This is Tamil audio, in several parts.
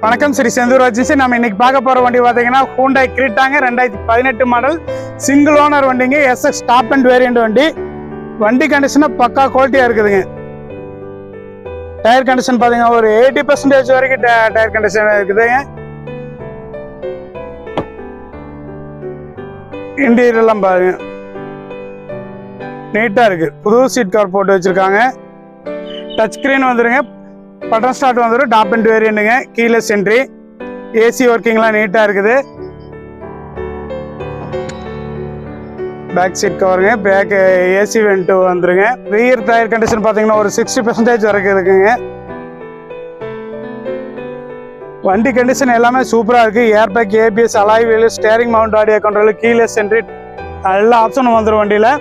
வணக்கம் ஸ்ரீ செந்தூர் வச்சு நம்ம இன்னைக்கு பார்க்க போற வண்டி பார்த்தீங்கன்னா ஹூண்டாய் கிரீட்டாங்க 2018 மாடல் சிங்கிள் ஓனர் வண்டிங்க. எஸ்எக்ஸ் டாப் அண்ட் வேரியன்ட் வண்டி. வண்டி கண்டிஷன் பக்கா குவாலிட்டியா இருக்குதுங்க. டயர் கண்டிஷன் பார்த்தீங்கன்னா ஒரு 80% வரைக்கும் டயர் கண்டிஷன் இருக்குதுங்க. இன்டீரியர் எல்லாம் பாருங்க நீட்டா இருக்கு. புது சீட் கவர் போட்டு வச்சிருக்காங்க. டச் ஸ்கிரீன் வந்துருங்க. பட்டன் ஸ்டார்ட் வந்துடும். டாப் அண்ட் வேரியண்ட்டுங்க. Keyless entry. ஏசி ஒர்க்கிங்லாம் நீட்டாக இருக்குது. பேக் சீட் கவருங்க. பேக் ஏசி வெண்ட் வந்துருங்க. ரியர் டயர் கண்டிஷன் பார்த்தீங்கன்னா ஒரு 60% வரைக்கும் இருக்குங்க. வண்டி கண்டிஷன் எல்லாமே சூப்பராக இருக்குது. Air bag, ABS, alloy wheel, steering mount, audio control, keyless entry எல்லா ஆப்ஷனும் வந்துடும் வண்டியில்.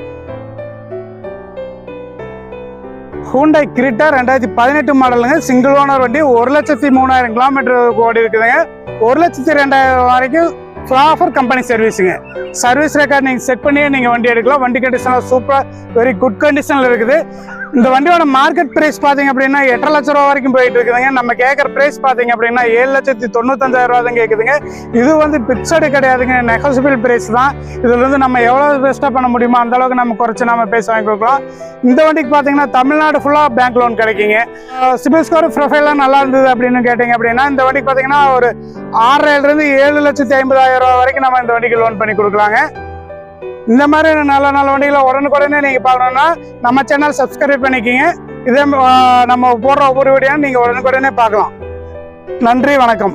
ஹூண்டாய் கிரீட்டா 2018 மாடலுங்க. சிங்கிள் ஓனர் வண்டி. 1,03,000 கிலோமீட்டர் ஓடி இருக்குதுங்க. 1,02,000 வரைக்கும் ஆஃபர் கம்பெனி சர்வீஸுங்க. சர்வீஸ் ரெக்கார்ட் நீங்கள் செக் பண்ணியே நீங்கள் வண்டி எடுக்கலாம். வண்டி கண்டிஷனில் சூப்பராக வெரி குட் கண்டிஷனில் இருக்குது. இந்த வண்டியோட மார்க்கெட் ப்ரைஸ் பார்த்தீங்க அப்படின்னா 8,00,000 ரூபா வரைக்கும் போயிட்டு இருக்குதுங்க. நம்ம கேட்குற ப்ரைஸ் பார்த்தீங்க அப்படின்னா 7,95,000 ரூபா தான் கேட்குதுங்க. இது வந்து பிக்சடு கிடையாதுங்க, நெகோசியபிள் ப்ரைஸ் தான். இதில் வந்து நம்ம எவ்வளோ பெஸ்ட்டாக பண்ண முடியுமோ அந்த அளவுக்கு நம்ம குறைச்சி நம்ம பேச வாங்கி கொடுக்கலாம். இந்த வண்டிக்கு பார்த்தீங்கன்னா தமிழ்நாடு ஃபுல்லாக பேங்க் லோன் கிடைக்குங்க. சிபில் ஸ்கோர் ப்ரொஃபைலாம் நல்லா இருந்தது அப்படின்னு கேட்டிங்க அப்படின்னா இந்த வண்டிக்கு பார்த்தீங்கன்னா ஒரு 6,000 - 7,50,000 ரூபா வரைக்கும் நம்ம இந்த வண்டிக்கு லோன் பண்ணி கொடுக்கலாங்க. இந்த மாதிரி நல்ல நல்ல வண்டிகளை உடனுக்குடனே நீங்கள் பார்க்கணுன்னா நம்ம சேனல் சப்ஸ்கிரைப் பண்ணிக்கிங்க. இதே நம்ம போடுற ஒவ்வொரு வீடியோ நீங்கள் உடனுக்குடனே பார்க்கலாம். நன்றி, வணக்கம்.